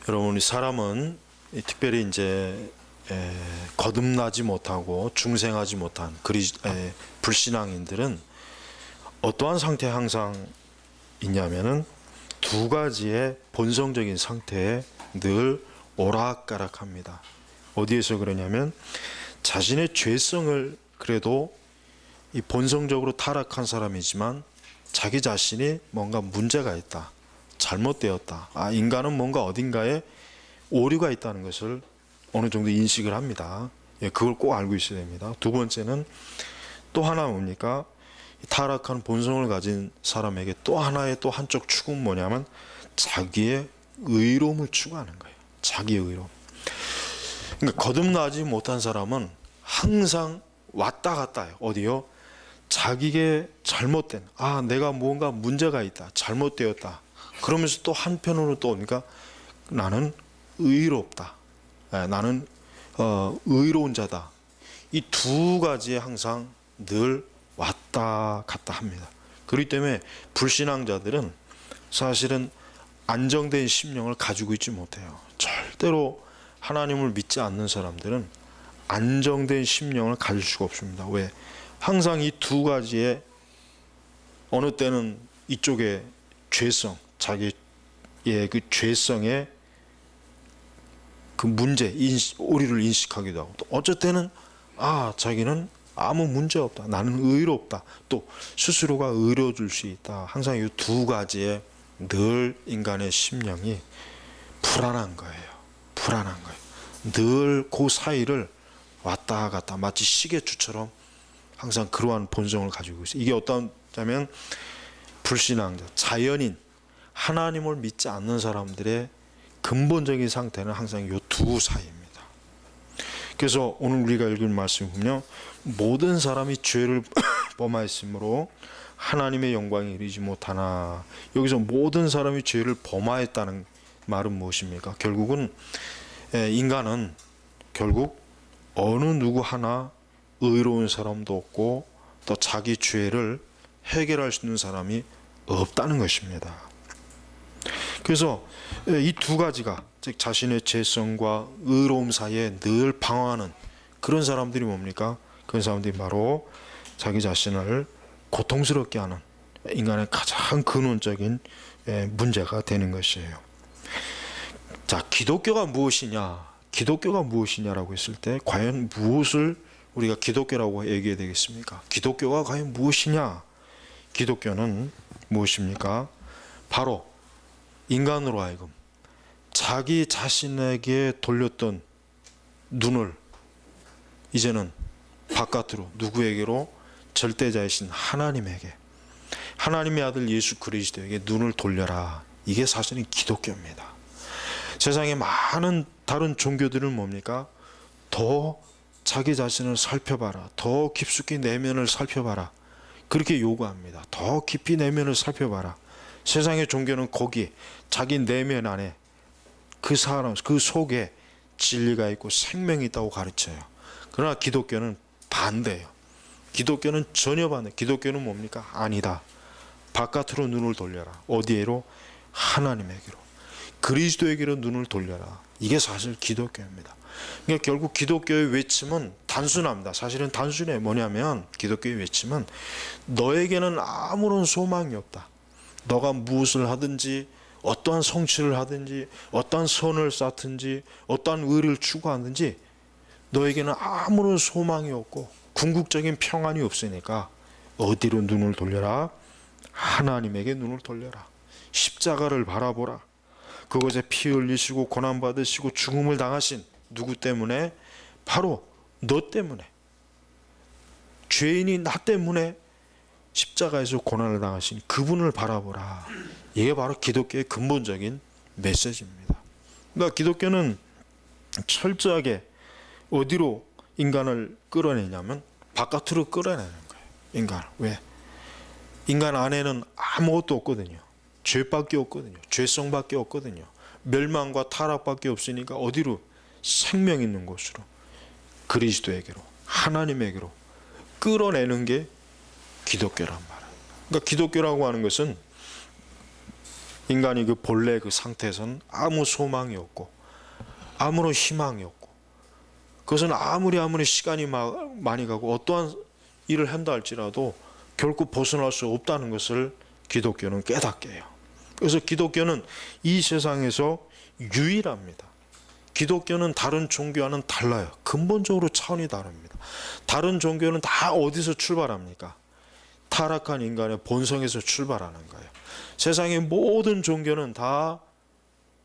여러분, 이 사람은 특별히 이제 거듭나지 못하고 중생하지 못한 불신앙인들은 어떠한 상태에 항상 있냐면은 두 가지의 본성적인 상태에 늘 오락가락합니다. 어디에서 그러냐면 자신의 죄성을 그래도 이 본성적으로 타락한 사람이지만 자기 자신이 뭔가 문제가 있다, 잘못되었다, 인간은 뭔가 어딘가에 오류가 있다는 것을 어느 정도 인식을 합니다. 그걸 꼭 알고 있어야 됩니다. 두 번째는 또 하나 뭡니까? 타락한 본성을 가진 사람에게 또 하나의 또 한쪽 축은 뭐냐면 자기의 의로움을 추구하는 거예요. 자기의 의로움. 그러니까 거듭나지 못한 사람은 항상 왔다 갔다 해요. 어디요? 자기게 잘못된, 내가 뭔가 문제가 있다, 잘못되었다. 그러면서 또 한편으로 또 뭡니까? 나는 의롭다. 나는 의로운 자다. 이 두 가지에 항상 늘 왔다 갔다 합니다. 그렇기 때문에 불신앙자들은 사실은 안정된 심령을 가지고 있지 못해요. 절대로 하나님을 믿지 않는 사람들은 안정된 심령을 가질 수가 없습니다. 왜? 항상 이 두 가지에 어느 때는 이쪽에 죄성, 자기의 그 죄성의 그 문제, 오류를 인식하기도 하고, 또 어쩔 때는 자기는 아무 문제 없다, 나는 의롭다, 또 스스로가 의로워질 수 있다. 항상 이 두 가지에 늘 인간의 심령이 불안한 거예요. 불안한 거예요. 늘 그 사이를 왔다 갔다 마치 시계추처럼 항상 그러한 본성을 가지고 있어요. 이게 어떠냐면 불신앙자, 자연인, 하나님을 믿지 않는 사람들의 근본적인 상태는 항상 이 두 사이입니다. 그래서 오늘 우리가 읽은 말씀을 보면 모든 사람이 죄를 범하였으므로 하나님의 영광에 이르지 못하나. 여기서 모든 사람이 죄를 범하였다는 말은 무엇입니까? 결국은 인간은 결국 어느 누구 하나 의로운 사람도 없고 또 자기 죄를 해결할 수 있는 사람이 없다는 것입니다. 그래서 이 두 가지가, 즉 자신의 죄성과 의로움 사이에 늘 방황하는 그런 사람들이 뭡니까? 그런 사람들이 바로 자기 자신을 고통스럽게 하는 인간의 가장 근원적인 문제가 되는 것이에요. 자, 기독교가 무엇이냐? 기독교가 무엇이냐라고 했을 때 과연 무엇을 우리가 기독교라고 얘기해야 되겠습니까? 기독교가 과연 무엇이냐? 기독교는 무엇입니까? 바로 인간으로 하여금 자기 자신에게 돌렸던 눈을 이제는 바깥으로, 누구에게로? 절대자이신 하나님에게, 하나님의 아들 예수 그리스도에게 눈을 돌려라. 이게 사실은 기독교입니다. 세상에 많은 다른 종교들은 뭡니까? 더 자기 자신을 살펴봐라, 더 깊숙이 내면을 살펴봐라, 그렇게 요구합니다. 더 깊이 내면을 살펴봐라. 세상의 종교는 거기 자기 내면 안에 그 사람, 그 속에 진리가 있고 생명이 있다고 가르쳐요. 그러나 기독교는 반대예요. 기독교는 전혀 반대. 기독교는 뭡니까? 아니다. 바깥으로 눈을 돌려라. 어디에로? 하나님에게로, 그리스도에게로 눈을 돌려라. 이게 사실 기독교입니다. 그러니까 결국 기독교의 외침은 단순합니다. 사실은 단순해. 뭐냐면 기독교의 외침은 너에게는 아무런 소망이 없다. 너가 무엇을 하든지, 어떠한 성취를 하든지, 어떠한 선을 쌓든지, 어떠한 의를 추구하든지 너에게는 아무런 소망이 없고 궁극적인 평안이 없으니까 어디로 눈을 돌려라? 하나님에게 눈을 돌려라. 십자가를 바라보라. 그곳에 피 흘리시고 고난받으시고 죽음을 당하신 누구 때문에? 바로 너 때문에, 죄인이 나 때문에 십자가에서 고난을 당하신 그분을 바라보라. 이게 바로 기독교의 근본적인 메시지입니다. 그러니까 기독교는 철저하게 어디로 인간을 끌어내냐면 바깥으로 끌어내는 거예요. 인간을. 왜? 인간 안에는 아무것도 없거든요. 죄밖에 없거든요. 죄성밖에 없거든요. 멸망과 타락밖에 없으니까 어디로? 생명 있는 곳으로, 그리스도에게로, 하나님에게로 끌어내는 게 기독교란 말이에요. 그러니까 기독교라고 하는 것은 인간이 그 본래 그 상태에서는 아무 소망이 없고 아무런 희망이 없고, 그것은 아무리 시간이 많이 가고 어떠한 일을 한다 할지라도 결코 벗어날 수 없다는 것을 기독교는 깨닫게 해요. 그래서 기독교는 이 세상에서 유일합니다. 기독교는 다른 종교와는 달라요. 근본적으로 차원이 다릅니다. 다른 종교는 다 어디서 출발합니까? 타락한 인간의 본성에서 출발하는 거예요. 세상의 모든 종교는 다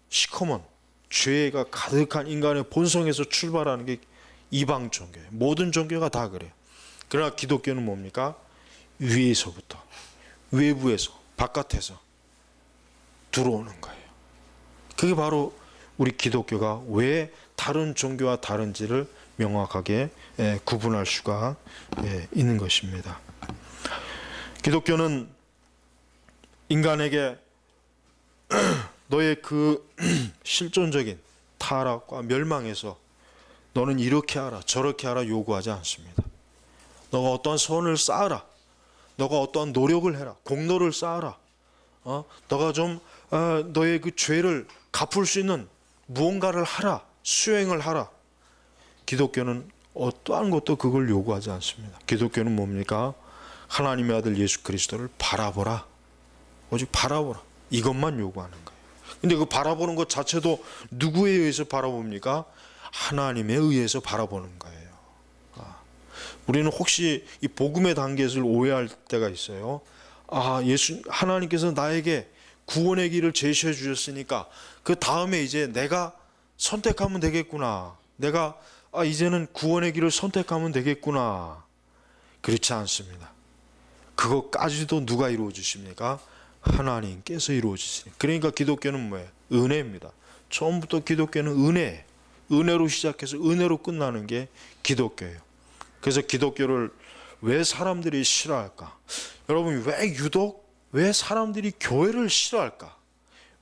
시커먼 죄가 가득한 인간의 본성에서 출발하는 게 이방 종교예요. 모든 종교가 다 그래요. 그러나 기독교는 뭡니까? 위에서부터, 외부에서, 바깥에서 들어오는 거예요. 그게 바로 우리 기독교가 왜 다른 종교와 다른지를 명확하게 구분할 수가 있는 것입니다. 기독교는 인간에게 너의 그 실존적인 타락과 멸망에서 너는 이렇게 하라 저렇게 하라 요구하지 않습니다. 너가 어떠한 선을 쌓아라, 너가 어떠한 노력을 해라, 공로를 쌓아라, 너가 좀 너의 그 죄를 갚을 수 있는 무언가를 하라, 수행을 하라. 기독교는 어떠한 것도 그걸 요구하지 않습니다. 기독교는 뭡니까? 하나님의 아들 예수 그리스도를 바라보라, 오직 바라보라, 이것만 요구하는 거예요. 근데 그 바라보는 것 자체도 누구에 의해서 바라봅니까? 하나님에 의해서 바라보는 거예요. 우리는 혹시 이 복음의 단계에서 오해할 때가 있어요. 하나님께서 나에게 구원의 길을 제시해 주셨으니까 그 다음에 이제 내가 선택하면 되겠구나, 내가 이제는 구원의 길을 선택하면 되겠구나. 그렇지 않습니다. 그것까지도 누가 이루어 주십니까? 하나님께서 이루어 주시니. 그러니까 기독교는 뭐예요? 은혜입니다. 처음부터 기독교는 은혜로 시작해서 은혜로 끝나는 게 기독교예요. 그래서 기독교를 왜 사람들이 싫어할까? 여러분, 왜 사람들이 교회를 싫어할까?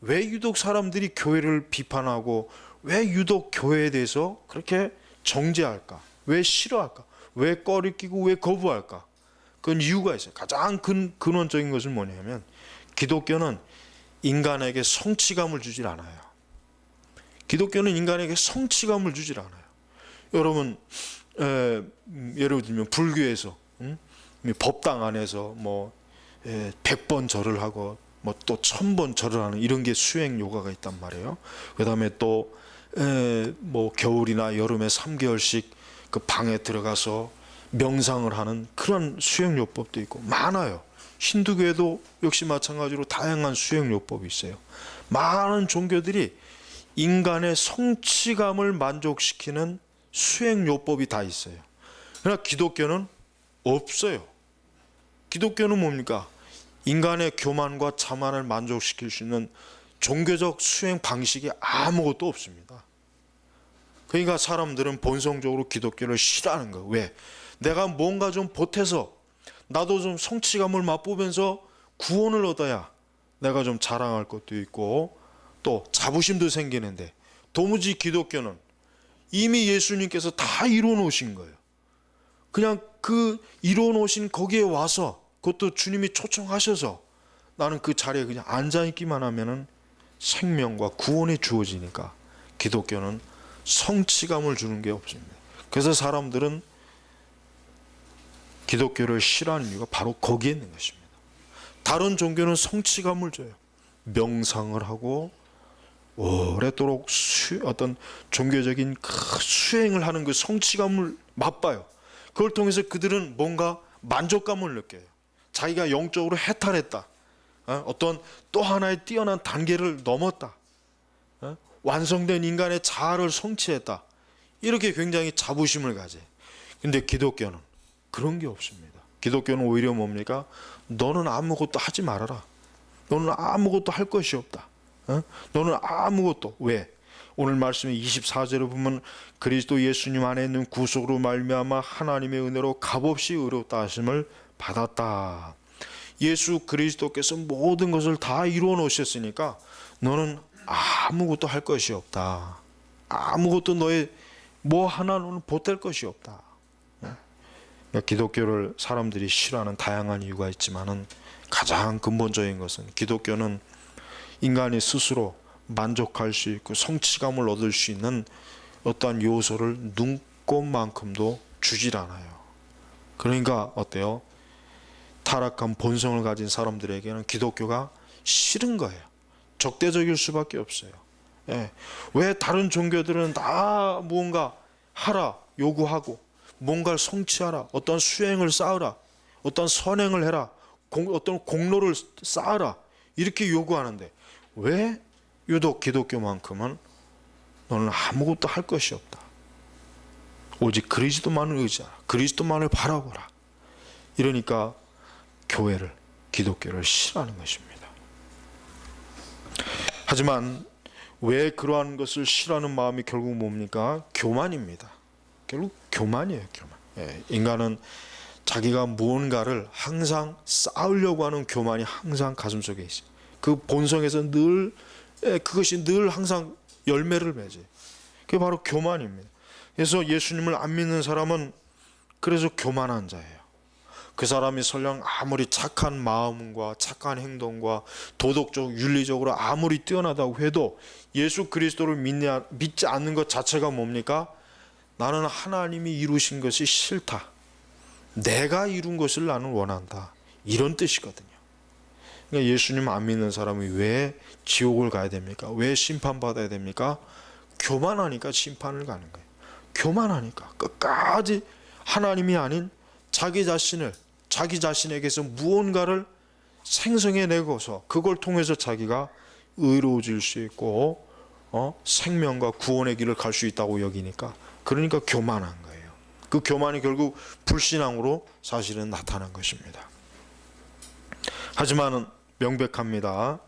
왜 유독 사람들이 교회를 비판하고 왜 유독 교회에 대해서 그렇게 정죄할까? 왜 싫어할까? 왜 꺼리끼고 왜 거부할까? 그건 이유가 있어요. 가장 근원적인 것은 뭐냐면 기독교는 인간에게 성취감을 주질 않아요. 기독교는 인간에게 성취감을 주질 않아요. 여러분, 예를 들면 불교에서 법당 안에서 100번 절을 하고 또 1000번 절을 하는 이런 게 수행 요가가 있단 말이에요. 그다음에 또 겨울이나 여름에 3개월씩 그 방에 들어가서 명상을 하는 그런 수행 요법도 있고 많아요. 힌두교에도 역시 마찬가지로 다양한 수행 요법이 있어요. 많은 종교들이 인간의 성취감을 만족시키는 수행 요법이 다 있어요. 그러나 기독교는 없어요. 기독교는 뭡니까? 인간의 교만과 자만을 만족시킬 수 있는 종교적 수행 방식이 아무것도 없습니다. 그러니까 사람들은 본성적으로 기독교를 싫어하는 거예요. 왜? 내가 뭔가 좀 보태서 나도 좀 성취감을 맛보면서 구원을 얻어야 내가 좀 자랑할 것도 있고 또 자부심도 생기는데, 도무지 기독교는 이미 예수님께서 다 이루어 놓으신 거예요. 그냥 그 이루어 놓으신 거기에 와서, 그것도 주님이 초청하셔서 나는 그 자리에 그냥 앉아있기만 하면은 생명과 구원이 주어지니까 기독교는 성취감을 주는 게 없습니다. 그래서 사람들은 기독교를 싫어하는 이유가 바로 거기에 있는 것입니다. 다른 종교는 성취감을 줘요. 명상을 하고 오래도록 어떤 종교적인 수행을 하는 그 성취감을 맛봐요. 그걸 통해서 그들은 뭔가 만족감을 느껴요. 자기가 영적으로 해탈했다, 어떤 또 하나의 뛰어난 단계를 넘었다, 완성된 인간의 자아를 성취했다, 이렇게 굉장히 자부심을 가져요. 근데 기독교는 그런 게 없습니다. 기독교는 오히려 뭡니까? 너는 아무것도 하지 말아라. 너는 아무것도 할 것이 없다. 너는 아무것도. 왜? 오늘 말씀의 24절을 보면 그리스도 예수님 안에 있는 구속으로 말미암아 하나님의 은혜로 값없이 의롭다 하심을 받았다. 예수 그리스도께서 모든 것을 다 이루어 놓으셨으니까 너는 아무것도 할 것이 없다. 아무것도 너의 뭐 하나는 보탤 것이 없다. 기독교를 사람들이 싫어하는 다양한 이유가 있지만은 가장 근본적인 것은 기독교는 인간이 스스로 만족할 수 있고 성취감을 얻을 수 있는 어떠한 요소를 눈꼽만큼도 주질 않아요. 그러니까 어때요? 타락한 본성을 가진 사람들에게는 기독교가 싫은 거예요. 적대적일 수밖에 없어요. 예. 왜 다른 종교들은 다 무언가 하라 요구하고 뭔가를 성취하라, 어떤 수행을 쌓으라, 어떤 선행을 해라, 어떤 공로를 쌓아라 이렇게 요구하는데 왜 유독 기독교만큼은 너는 아무것도 할 것이 없다. 오직 그리스도만을 의지하라. 그리스도만을 바라보라. 이러니까 교회를, 기독교를 싫어하는 것입니다. 하지만 왜 그러한 것을 싫어하는 마음이 결국 뭡니까? 교만입니다. 결국 교만이에요. 교만. 예, 인간은 자기가 무언가를 항상 쌓으려고 하는 교만이 항상 가슴속에 있어요. 그 본성에서 늘 그것이 늘 항상 열매를 맺어요. 그게 바로 교만입니다. 그래서 예수님을 안 믿는 사람은 그래서 교만한 자예요. 그 사람이 설령 아무리 착한 마음과 착한 행동과 도덕적 윤리적으로 아무리 뛰어나다고 해도 예수 그리스도를 믿지 않는 것 자체가 뭡니까? 나는 하나님이 이루신 것이 싫다. 내가 이룬 것을 나는 원한다. 이런 뜻이거든요. 그러니까 예수님 안 믿는 사람이 왜 지옥을 가야 됩니까? 왜 심판받아야 됩니까? 교만하니까 심판을 가는 거예요. 교만하니까 끝까지 하나님이 아닌 자기 자신에게서 무언가를 생성해내고서 그걸 통해서 자기가 의로워질 수 있고 생명과 구원의 길을 갈 수 있다고 여기니까 그러니까 교만한 거예요. 그 교만이 결국 불신앙으로 사실은 나타난 것입니다. 하지만 명백합니다.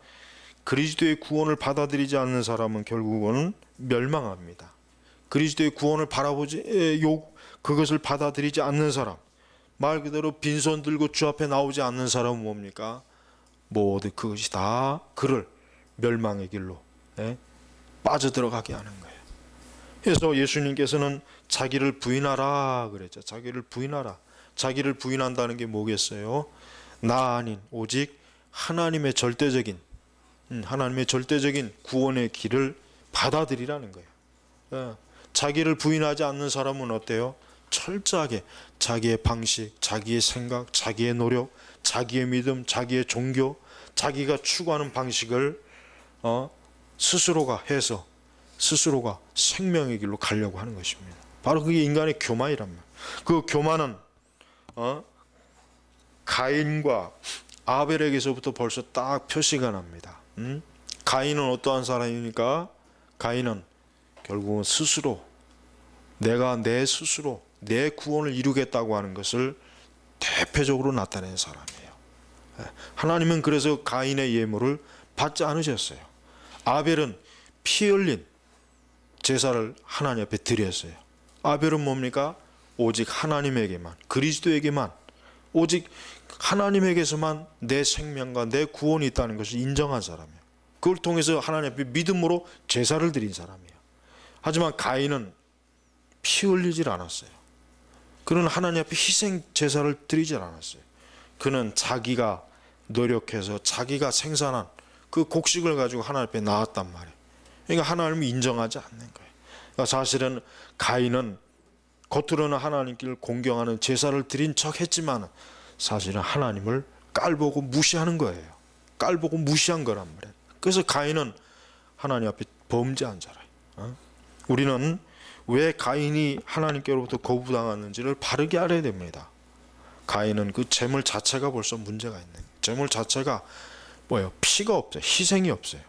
그리스도의 구원을 받아들이지 않는 사람은 결국은 멸망합니다. 그리스도의 구원을 그것을 받아들이지 않는 사람, 말 그대로 빈손 들고 주 앞에 나오지 않는 사람은 뭡니까? 모두 그것이 다 그를 멸망의 길로 빠져들어가게 하는 거예요. 그래서 예수님께서는 자기를 부인하라 그랬죠. 자기를 부인하라. 자기를 부인한다는 게 뭐겠어요? 나 아닌 오직 하나님의 절대적인 구원의 길을 받아들이라는 거예요. 자기를 부인하지 않는 사람은 어때요? 철저하게 자기의 방식, 자기의 생각, 자기의 노력, 자기의 믿음, 자기의 종교, 자기가 추구하는 방식을 스스로가 해서 스스로가 생명의 길로 가려고 하는 것입니다. 바로 그게 인간의 교만이란 말이에요. 그 교만은 가인과 아벨에게서부터 벌써 딱 표시가 납니다. 가인은 어떠한 사람입니까? 가인은 결국은 스스로 내 스스로 내 구원을 이루겠다고 하는 것을 대표적으로 나타낸 사람이에요. 하나님은 그래서 가인의 예물을 받지 않으셨어요. 아벨은 피 흘린 제사를 하나님 앞에 드렸어요. 아벨은 뭡니까? 오직 하나님에게만, 그리스도에게만, 오직 하나님에게서만 내 생명과 내 구원이 있다는 것을 인정한 사람이에요. 그걸 통해서 하나님 앞에 믿음으로 제사를 드린 사람이에요. 하지만 가인은 피 흘리질 않았어요. 그는 하나님 앞에 희생 제사를 드리질 않았어요. 그는 자기가 노력해서 자기가 생산한 그 곡식을 가지고 하나님 앞에 나왔단 말이에요. 그러니까 하나님이 인정하지 않는 거예요. 그러니까 사실은 가인은 겉으로는 하나님께 공경하는 제사를 드린 척 했지만 사실은 하나님을 깔보고 무시하는 거예요. 깔보고 무시한 거란 말이에요. 그래서 가인은 하나님 앞에 범죄한 자라요. 우리는 왜 가인이 하나님께로부터 거부당했는지를 바르게 알아야 됩니다. 가인은 그 제물 자체가 벌써 문제가 있는 거예요. 제물 자체가 뭐예요? 피가 없어요. 희생이 없어요.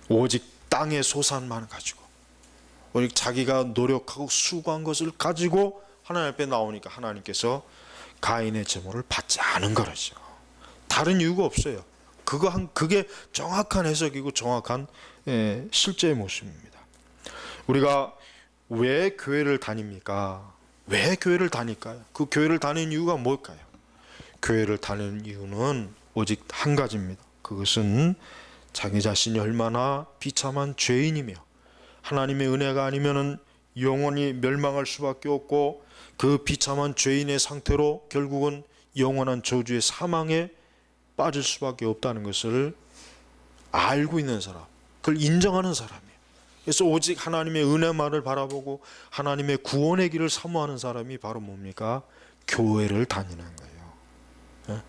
오직 땅의 소산만 가지고 오직 자기가 노력하고 수고한 것을 가지고 하나님 앞에 나오니까 하나님께서 가인의 제물을 받지 않은 거라죠. 다른 이유가 없어요. 그게 정확한 해석이고 정확한 실제의 모습입니다. 우리가 왜 교회를 다닙니까? 왜 교회를 다닐까요? 그 교회를 다니는 이유가 뭘까요? 교회를 다니는 이유는 오직 한 가지입니다. 그것은 자기 자신이 얼마나 비참한 죄인이며 하나님의 은혜가 아니면은 영원히 멸망할 수밖에 없고 그 비참한 죄인의 상태로 결국은 영원한 저주의 사망에 빠질 수밖에 없다는 것을 알고 있는 사람, 그걸 인정하는 사람이에요. 그래서 오직 하나님의 은혜만을 바라보고 하나님의 구원의 길을 사모하는 사람이 바로 뭡니까? 교회를 다니는 거예요. 예?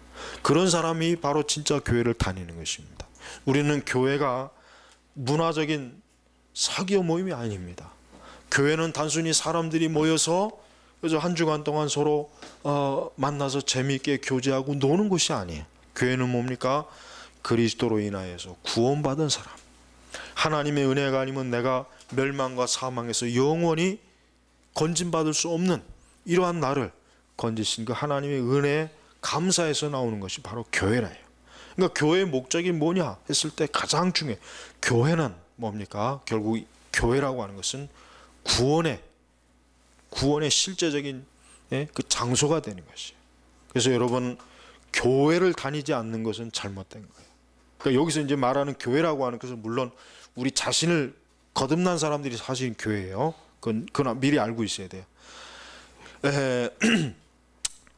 그런 사람이 바로 진짜 교회를 다니는 것입니다. 우리는 교회가 문화적인 사기업 모임이 아닙니다. 교회는 단순히 사람들이 모여서 그래서 한 주간 동안 서로 만나서 재미있게 교제하고 노는 곳이 아니에요. 교회는 뭡니까? 그리스도로 인하여서 구원받은 사람, 하나님의 은혜가 아니면 내가 멸망과 사망에서 영원히 건진받을 수 없는 이러한 나를 건지신 그 하나님의 은혜에 감사해서 나오는 것이 바로 교회라요. 그러니까 교회의 목적이 뭐냐 했을 때 가장 중요해. 교회는 뭡니까? 결국 교회라고 하는 것은 구원의 실제적인 그 장소가 되는 것이에요. 그래서 여러분, 교회를 다니지 않는 것은 잘못된 거예요. 그러니까 여기서 이제 말하는 교회라고 하는 것은 물론 우리 자신을 거듭난 사람들이 사실은 교회예요. 그건 미리 알고 있어야 돼요.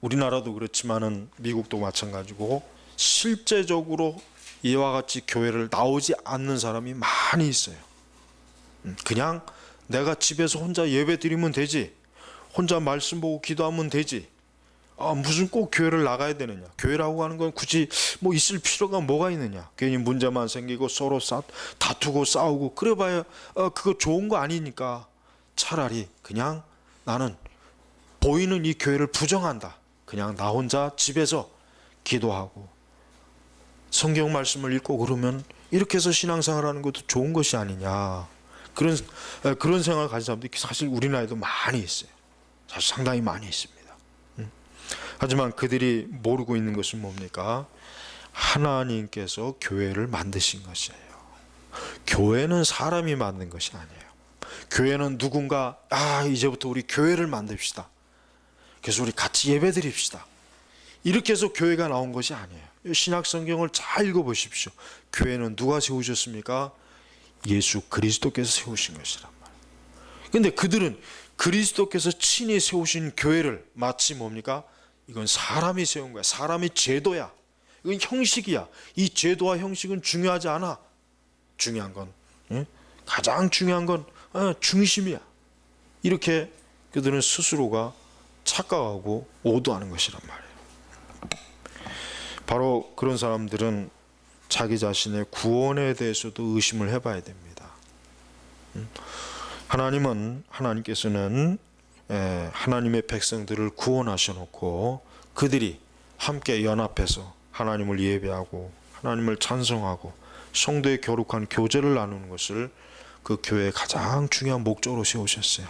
우리나라도 그렇지만은 미국도 마찬가지고 실제적으로 이와 같이 교회를 나오지 않는 사람이 많이 있어요. 그냥 내가 집에서 혼자 예배 드리면 되지, 혼자 말씀 보고 기도하면 되지, 무슨 꼭 교회를 나가야 되느냐, 교회라고 하는 건 굳이 뭐 있을 필요가 뭐가 있느냐, 괜히 문제만 생기고 서로 다투고 싸우고 그래봐야 그거 좋은 거 아니니까 차라리 그냥 나는 보이는 이 교회를 부정한다, 그냥 나 혼자 집에서 기도하고 성경 말씀을 읽고 그러면 이렇게 해서 신앙생활하는 것도 좋은 것이 아니냐, 그런 생각을 가진 사람들이 사실 우리나라에도 많이 있어요. 사실 상당히 많이 있습니다. 하지만 그들이 모르고 있는 것은 뭡니까? 하나님께서 교회를 만드신 것이에요. 교회는 사람이 만든 것이 아니에요. 교회는 누군가 이제부터 우리 교회를 만듭시다, 그래서 우리 같이 예배 드립시다, 이렇게 해서 교회가 나온 것이 아니에요. 신약 성경을 잘 읽어보십시오. 교회는 누가 세우셨습니까? 예수 그리스도께서 세우신 것이란 말이에요. 그런데 그들은 그리스도께서 친히 세우신 교회를 마치 뭡니까? 이건 사람이 세운 거야. 사람이 제도야. 이건 형식이야. 이 제도와 형식은 중요하지 않아. 중요한 건 가장 중요한 건 중심이야. 이렇게 그들은 스스로가 착각하고 오도하는 것이란 말이에요. 바로 그런 사람들은 자기 자신의 구원에 대해서도 의심을 해봐야 됩니다. 하나님께서는 하나님의 백성들을 구원하셔놓고 그들이 함께 연합해서 하나님을 예배하고 하나님을 찬송하고 성도의 거룩한 교제를 나누는 것을 그 교회의 가장 중요한 목적으로 세우셨어요.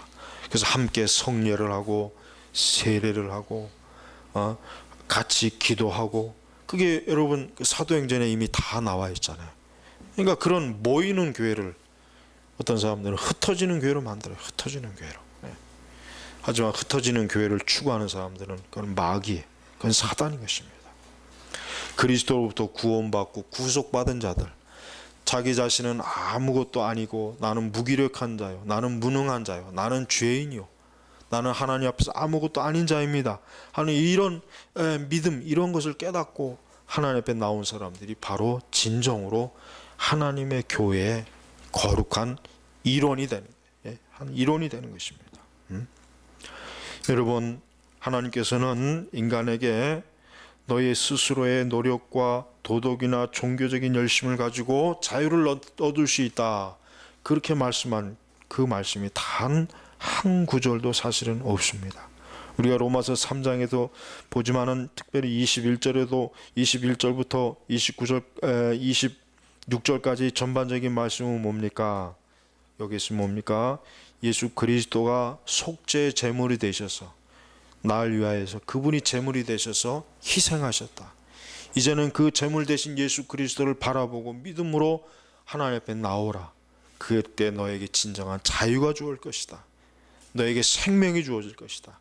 그래서 함께 성례를 하고 세례를 하고 같이 기도하고, 그게 여러분 사도행전에 이미 다 나와 있잖아요. 그러니까 그런 모이는 교회를 어떤 사람들은 흩어지는 교회로 만들어요. 흩어지는 교회로. 하지만 흩어지는 교회를 추구하는 사람들은 그건 마귀, 그건 사단인 것입니다. 그리스도로부터 구원받고 구속받은 자들, 자기 자신은 아무것도 아니고 나는 무기력한 자요, 나는 무능한 자요, 나는 죄인이요, 나는 하나님 앞에서 아무것도 아닌 자입니다 하는 이런 믿음, 이런 것을 깨닫고 하나님 앞에 나온 사람들이 바로 진정으로 하나님의 교회의 거룩한 일원이 되는 것입니다. 여러분, 하나님께서는 인간에게 너의 스스로의 노력과 도덕이나 종교적인 열심을 가지고 자유를 얻을 수 있다, 그렇게 말씀한 그 말씀이 단 한 구절도 사실은 없습니다. 우리가 로마서 3장에도 보지만은 특별히 21절부터 26절까지 전반적인 말씀은 뭡니까? 여기서 뭡니까? 예수 그리스도가 속죄 제물이 되셔서 나를 위하여서, 그분이 제물이 되셔서 희생하셨다. 이제는 그 제물 되신 예수 그리스도를 바라보고 믿음으로 하나님 앞에 나오라. 그때 너에게 진정한 자유가 주어질 것이다. 너에게 생명이 주어질 것이다.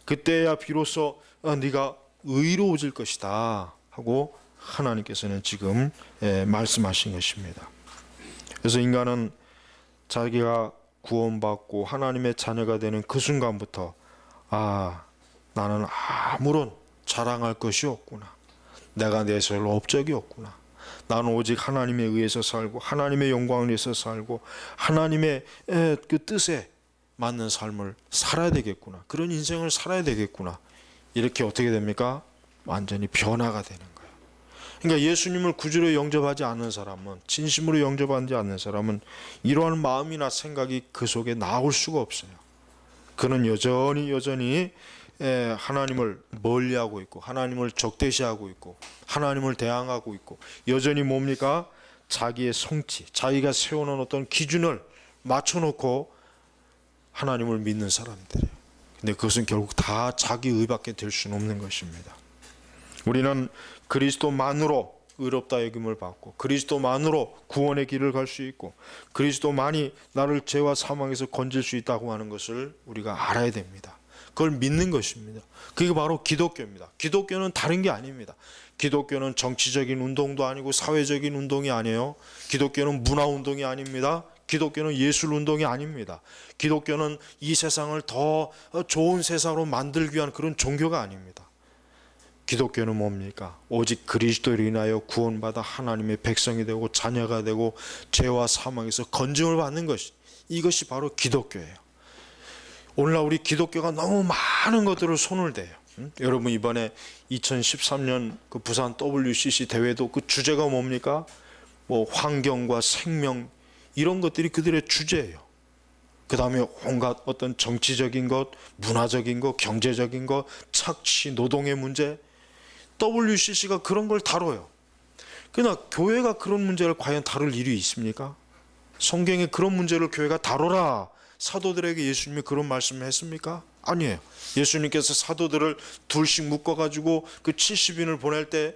그때야 비로소 네가 의로워질 것이다 하고 하나님께서는 지금 말씀하신 것입니다. 그래서 인간은 자기가 구원받고 하나님의 자녀가 되는 그 순간부터 나는 아무런 자랑할 것이 없구나, 내가 내세울 업적이 없구나, 나는 오직 하나님에 의해서 살고 하나님의 영광을 위해서 살고 하나님의 그 뜻에 맞는 삶을 살아야 되겠구나. 그런 인생을 살아야 되겠구나. 이렇게 어떻게 됩니까? 완전히 변화가 되는 거예요. 그러니까 예수님을 구주로 영접하지 않는 사람은, 진심으로 영접하지 않는 사람은 이러한 마음이나 생각이 그 속에 나올 수가 없어요. 그는 여전히 하나님을 멀리하고 있고 하나님을 적대시하고 있고 하나님을 대항하고 있고 여전히 뭡니까? 자기의 성취, 자기가 세워놓은 어떤 기준을 맞춰놓고 하나님을 믿는 사람들이에요. 근데 그것은 결국 다 자기 의밖에 될 수는 없는 것입니다. 우리는 그리스도만으로 의롭다 여김을 받고 그리스도만으로 구원의 길을 갈 수 있고 그리스도만이 나를 죄와 사망에서 건질 수 있다고 하는 것을 우리가 알아야 됩니다. 그걸 믿는 것입니다. 그게 바로 기독교입니다. 기독교는 다른 게 아닙니다. 기독교는 정치적인 운동도 아니고 사회적인 운동이 아니에요. 기독교는 문화운동이 아닙니다. 기독교는 예술운동이 아닙니다. 기독교는 이 세상을 더 좋은 세상으로 만들기 위한 그런 종교가 아닙니다. 기독교는 뭡니까? 오직 그리스도를 인하여 구원받아 하나님의 백성이 되고 자녀가 되고 죄와 사망에서 건짐을 받는 것, 이것이 바로 기독교예요. 오늘날 우리 기독교가 너무 많은 것들을 손을 대요. 여러분 이번에 2013년 그 부산 WCC 대회도 그 주제가 뭡니까? 뭐 환경과 생명 이런 것들이 그들의 주제예요. 그 다음에 온갖 어떤 정치적인 것, 문화적인 것, 경제적인 것, 착취, 노동의 문제, WCC가 그런 걸 다뤄요. 그러나 교회가 그런 문제를 과연 다룰 일이 있습니까? 성경에 그런 문제를 교회가 다뤄라, 사도들에게 예수님이 그런 말씀을 했습니까? 아니에요. 예수님께서 사도들을 둘씩 묶어가지고 그 70인을 보낼 때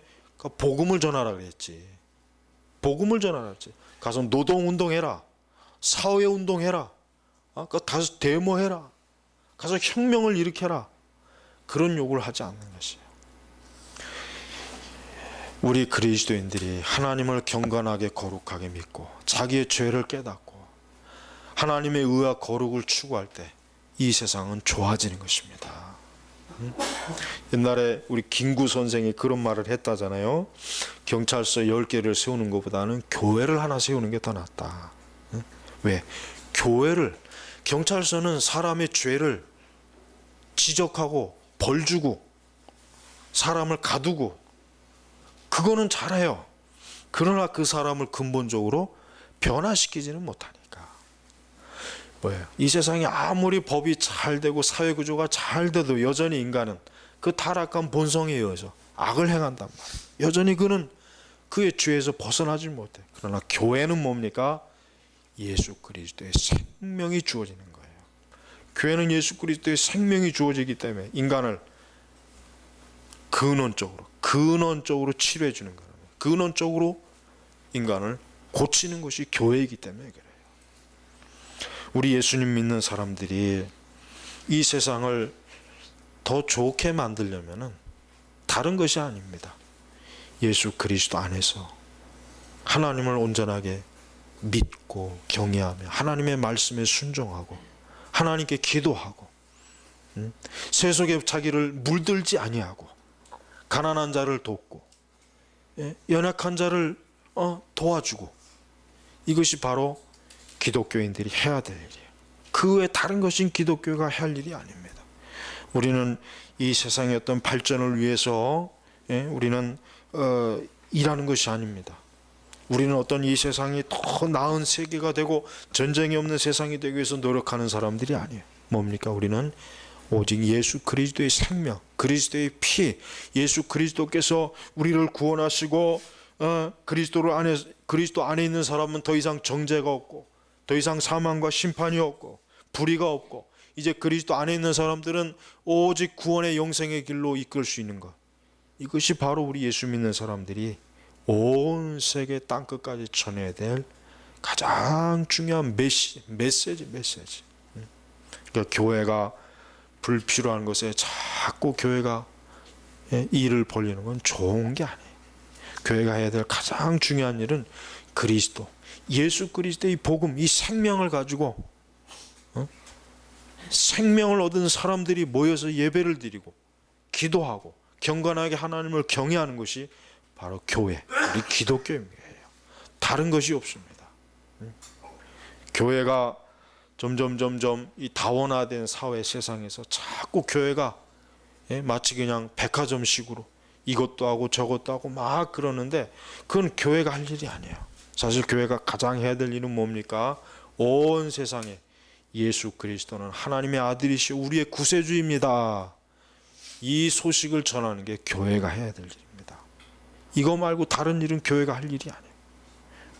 복음을 전하라 그랬지. 복음을 전하라 그랬지. 가서 노동운동해라, 사회운동해라, 가서 데모해라, 가서 혁명을 일으켜라, 그런 요구를 하지 않는 것이에요. 우리 그리스도인들이 하나님을 경건하게 거룩하게 믿고 자기의 죄를 깨닫고 하나님의 의와 거룩을 추구할 때 이 세상은 좋아지는 것입니다. 옛날에 우리 김구 선생이 그런 말을 했다잖아요. 경찰서 10개를 세우는 것보다는 교회를 하나 세우는 게 더 낫다. 왜? 경찰서는 사람의 죄를 지적하고 벌 주고 사람을 가두고 그거는 잘해요. 그러나 그 사람을 근본적으로 변화시키지는 못하니까. 뭐예요? 이 세상에 아무리 법이 잘 되고 사회구조가 잘 돼도 여전히 인간은 그 타락한 본성에 의해서 악을 행한단 말이에요. 여전히 그는 그의 죄에서 벗어나지 못해. 그러나 교회는 뭡니까? 예수 그리스도의 생명이 주어지는 거예요. 교회는 예수 그리스도의 생명이 주어지기 때문에 인간을 근원적으로 치료해 주는 거예요. 근원적으로 인간을 고치는 것이 교회이기 때문에 그래요. 우리 예수님 믿는 사람들이 이 세상을 더 좋게 만들려면은 다른 것이 아닙니다. 예수 그리스도 안에서 하나님을 온전하게 믿고 경외하며 하나님의 말씀에 순종하고 하나님께 기도하고 세속에 자기를 물들지 아니하고 가난한 자를 돕고 연약한 자를 도와주고, 이것이 바로 기독교인들이 해야 될 일이에요. 그 외에 다른 것인 기독교가 할 일이 아닙니다. 우리는 이 세상의 어떤 발전을 위해서 우리는 일하는 것이 아닙니다. 우리는 어떤 이 세상이 더 나은 세계가 되고 전쟁이 없는 세상이 되기 위해서 노력하는 사람들이 아니에요. 뭡니까? 우리는 오직 예수 그리스도의 생명, 그리스도의 피, 예수 그리스도께서 우리를 구원하시고 그리스도 안에 있는 사람은 더 이상 정죄가 없고 더 이상 사망과 심판이 없고 불의가 없고 이제 그리스도 안에 있는 사람들은 오직 구원의 영생의 길로 이끌 수 있는 것, 이것이 바로 우리 예수 믿는 사람들이 온 세계 땅끝까지 전해야 될 가장 중요한 메시지. 그러니까 교회가 불필요한 것에 자꾸 교회가 일을 벌리는 건 좋은 게 아니에요. 교회가 해야 될 가장 중요한 일은 그리스도, 예수 그리스도의 복음, 이 생명을 가지고 생명을 얻은 사람들이 모여서 예배를 드리고 기도하고 경건하게 하나님을 경외하는 것이 바로 교회, 우리 기독교입니다. 다른 것이 없습니다. 교회가 점점 이 다원화된 사회 세상에서 자꾸 교회가 마치 그냥 백화점식으로 이것도 하고 저것도 하고 막 그러는데, 그건 교회가 할 일이 아니에요. 사실 교회가 가장 해야 될 일은 뭡니까? 온 세상에 예수 그리스도는 하나님의 아들이시오 우리의 구세주입니다, 이 소식을 전하는 게 교회가 해야 될 일입니다. 이거 말고 다른 일은 교회가 할 일이 아니에요.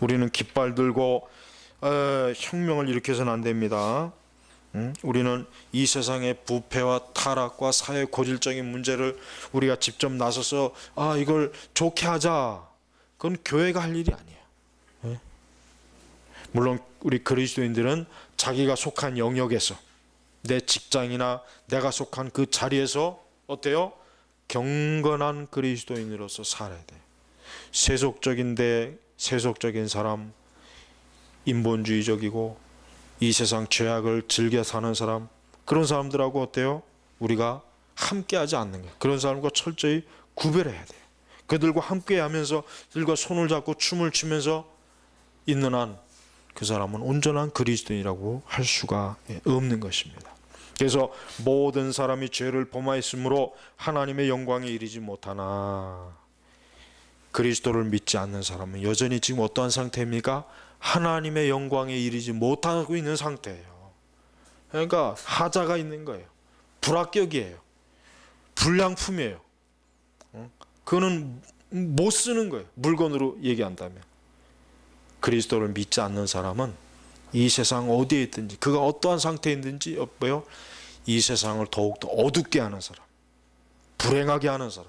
우리는 깃발 들고 혁명을 일으켜서는 안 됩니다. 우리는 이 세상의 부패와 타락과 사회 고질적인 문제를 우리가 직접 나서서 이걸 좋게 하자, 그건 교회가 할 일이 아니에요. 물론 우리 그리스도인들은 자기가 속한 영역에서, 내 직장이나 내가 속한 그 자리에서 어때요? 경건한 그리스도인으로서 살아야 돼요. 세속적인 사람, 인본주의적이고 이 세상 죄악을 즐겨 사는 사람, 그런 사람들하고 어때요? 우리가 함께하지 않는 거예요. 그런 사람과 철저히 구별해야 돼요. 그들과 함께하면서 그들과 손을 잡고 춤을 추면서 있는 한 그 사람은 온전한 그리스도인이라고 할 수가 없는 것입니다. 그래서 모든 사람이 죄를 범하였으므로 하나님의 영광에 이르지 못하나, 그리스도를 믿지 않는 사람은 여전히 지금 어떠한 상태입니까? 하나님의 영광에 이르지 못하고 있는 상태예요. 그러니까 하자가 있는 거예요. 불합격이에요. 불량품이에요. 그거는 못 쓰는 거예요. 물건으로 얘기한다면. 그리스도를 믿지 않는 사람은 이 세상 어디에 있든지, 그가 어떠한 상태에 있든지 이 세상을 더욱더 어둡게 하는 사람, 불행하게 하는 사람,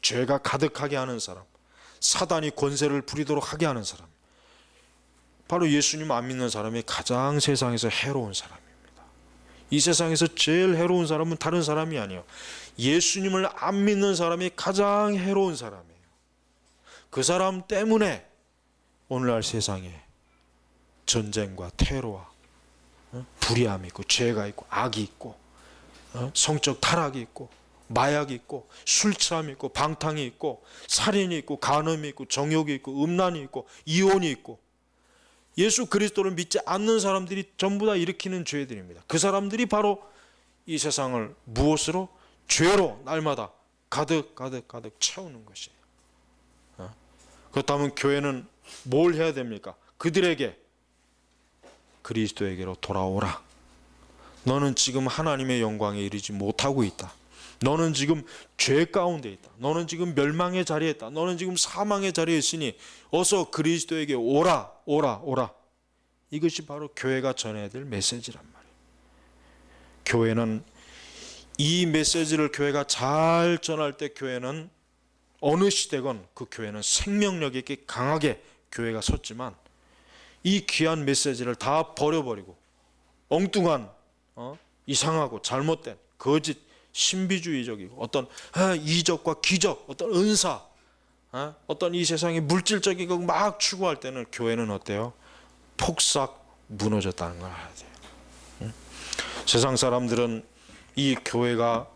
죄가 가득하게 하는 사람, 사단이 권세를 부리도록 하게 하는 사람, 바로 예수님 안 믿는 사람이 가장 세상에서 해로운 사람입니다. 이 세상에서 제일 해로운 사람은 다른 사람이 아니에요. 예수님을 안 믿는 사람이 가장 해로운 사람이에요. 그 사람 때문에 오늘날 세상에 전쟁과 테러와 불의함이 있고 죄가 있고 악이 있고 성적 타락이 있고 마약이 있고 술 취함이 있고 방탕이 있고 살인이 있고 간음이 있고 정욕이 있고 음란이 있고 이혼이 있고, 예수 그리스도를 믿지 않는 사람들이 전부 다 일으키는 죄들입니다. 그 사람들이 바로 이 세상을 무엇으로? 죄로 날마다 가득 채우는 것이에요. 그렇다면 교회는 뭘 해야 됩니까? 그들에게 그리스도에게로 돌아오라. 너는 지금 하나님의 영광에 이르지 못하고 있다. 너는 지금 죄 가운데 있다. 너는 지금 멸망의 자리에 있다. 너는 지금 사망의 자리에 있으니 어서 그리스도에게 오라. 이것이 바로 교회가 전해야 될 메시지란 말이에요. 교회는 이 메시지를 교회가 잘 전할 때, 교회는 어느 시대건 그 교회는 생명력 있게 강하게 교회가 섰지만, 이 귀한 메시지를 다 버려버리고 엉뚱한 이상하고 잘못된 거짓 신비주의적이고 어떤 이적과 기적, 어떤 은사, 어떤 이 세상의 물질적인 거 막 추구할 때는 교회는 어때요? 폭삭 무너졌다는 걸 알아야 돼요. 세상 사람들은 이 교회가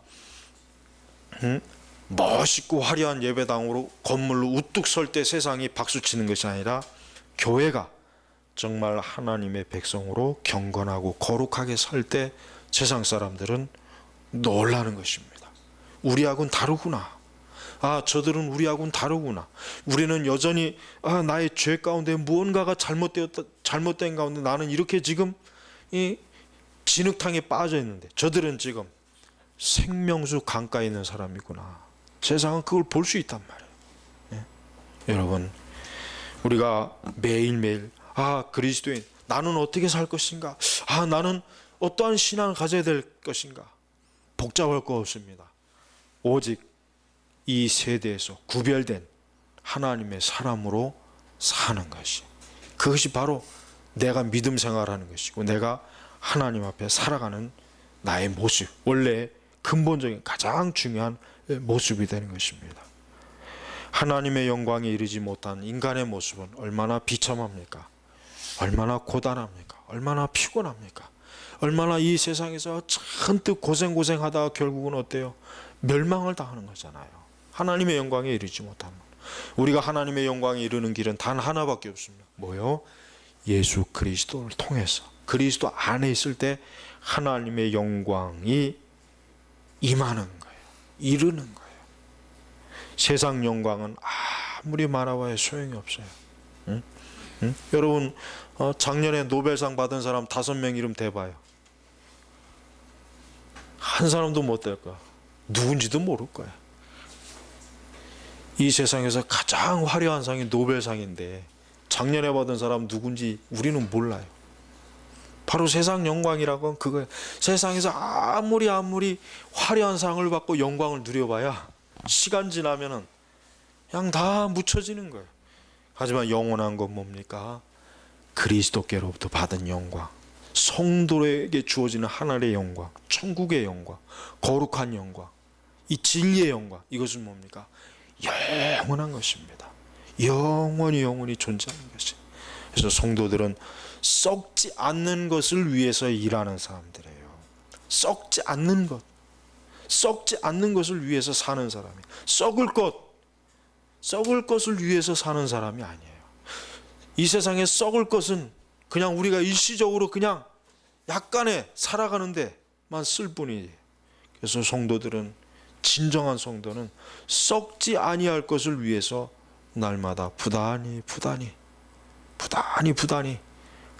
멋있고 화려한 예배당으로 건물로 우뚝 설 때 세상이 박수치는 것이 아니라, 교회가 정말 하나님의 백성으로 경건하고 거룩하게 설 때 세상 사람들은 놀라는 것입니다. 우리하고는 다르구나. 저들은 우리하고는 다르구나. 우리는 여전히 나의 죄 가운데 무언가가 잘못된 가운데 나는 이렇게 지금 이 진흙탕에 빠져 있는데, 저들은 지금 생명수 강가에 있는 사람이구나. 세상은 그걸 볼 수 있단 말이에요. 여러분, 우리가 매일매일 그리스도인, 나는 어떻게 살 것인가? 나는 어떠한 신앙을 가져야 될 것인가? 복잡할 거 없습니다. 오직 이 세대에서 구별된 하나님의 사람으로 사는 것이, 그것이 바로 내가 믿음 생활하는 것이고 내가 하나님 앞에 살아가는 나의 모습, 원래 근본적인 가장 중요한 모습이 되는 것입니다. 하나님의 영광에 이르지 못한 인간의 모습은 얼마나 비참합니까? 얼마나 고단합니까? 얼마나 피곤합니까? 얼마나 이 세상에서 잔뜩 고생하다가 결국은 어때요? 멸망을 당하는 거잖아요. 하나님의 영광에 이르지 못하면. 우리가 하나님의 영광에 이르는 길은 단 하나밖에 없습니다. 뭐요? 예수 그리스도를 통해서, 그리스도 안에 있을 때 하나님의 영광이 임하는 거예요. 이르는 거예요. 세상 영광은 아무리 많아봐야 소용이 없어요. 응? 응? 여러분, 작년에 노벨상 받은 사람 5명 이름 대봐요. 한 사람도 못 될 거야. 누군지도 모를 거야. 이 세상에서 가장 화려한 상이 노벨상인데 작년에 받은 사람 누군지 우리는 몰라요. 바로 세상 영광이라고 하면 그거예요. 세상에서 아무리 화려한 상을 받고 영광을 누려봐야 시간 지나면은 그냥 다 묻혀지는 거예요. 하지만 영원한 건 뭡니까? 그리스도께로부터 받은 영광, 성도에게 주어지는 하늘의 영광, 천국의 영광, 거룩한 영광, 이 진리의 영광, 이것은 뭡니까? 영원한 것입니다. 영원히 존재하는 것이. 그래서 성도들은 썩지 않는 것을 위해서 일하는 사람들이에요. 썩지 않는 것, 썩지 않는 것을 위해서 사는 사람이, 썩을 것을 위해서 사는 사람이 아니에요. 이 세상에 썩을 것은 그냥 우리가 일시적으로 그냥 약간의 살아가는데만 쓸 뿐이에요. 그래서 성도들은, 진정한 성도는 썩지 아니할 것을 위해서 날마다 부단히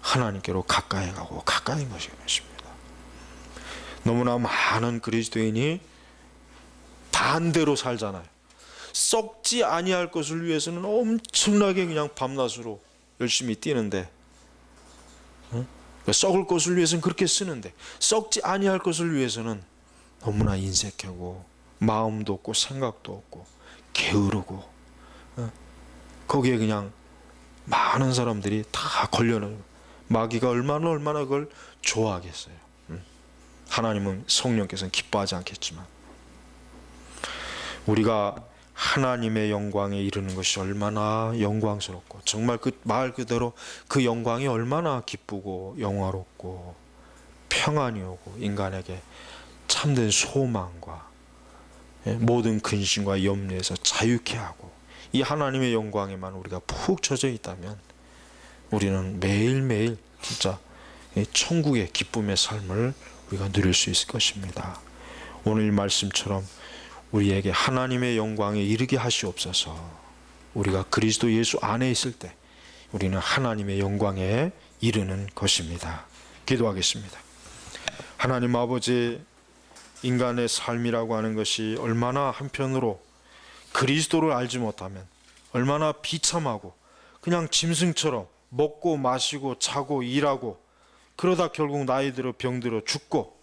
하나님께로 가까이 가고 가까이 모시는 것입니다. 너무나 많은 그리스도인이 반대로 살잖아요. 썩지 아니할 것을 위해서는 엄청나게 그냥 밤낮으로 열심히 뛰는데, 썩을 것을 위해서는 그렇게 쓰는데, 썩지 아니할 것을 위해서는 너무나 인색하고 마음도 없고 생각도 없고 게으르고, 거기에 그냥 많은 사람들이 다 걸려는, 마귀가 얼마나 그걸 좋아하겠어요. 하나님은, 성령께서는 기뻐하지 않겠지만, 우리가 하나님의 영광에 이르는 것이 얼마나 영광스럽고, 정말 그 말 그대로 그 영광이 얼마나 기쁘고 영화롭고 평안이 오고 인간에게 참된 소망과 모든 근심과 염려에서 자유케 하고, 이 하나님의 영광에만 우리가 푹 젖어 있다면 우리는 매일매일 진짜 천국의 기쁨의 삶을 우리가 누릴 수 있을 것입니다. 오늘 말씀처럼 우리에게 하나님의 영광에 이르게 하시옵소서. 우리가 그리스도 예수 안에 있을 때 우리는 하나님의 영광에 이르는 것입니다. 기도하겠습니다. 하나님 아버지, 인간의 삶이라고 하는 것이 얼마나 한편으로 그리스도를 알지 못하면 얼마나 비참하고, 그냥 짐승처럼 먹고 마시고 자고 일하고, 그러다 결국 나이 들어 병들어 죽고,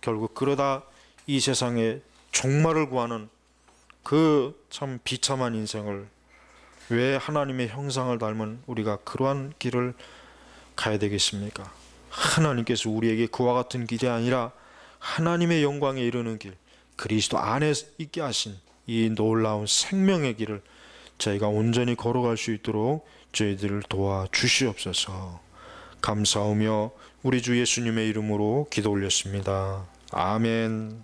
결국 그러다 이 세상에 종말을 구하는 그 참 비참한 인생을, 왜 하나님의 형상을 닮은 우리가 그러한 길을 가야 되겠습니까? 하나님께서 우리에게 그와 같은 길이 아니라 하나님의 영광에 이르는 길, 그리스도 안에 있게 하신 이 놀라운 생명의 길을 저희가 온전히 걸어갈 수 있도록 저희들을 도와주시옵소서. 감사하며 우리 주 예수님의 이름으로 기도 올렸습니다. 아멘.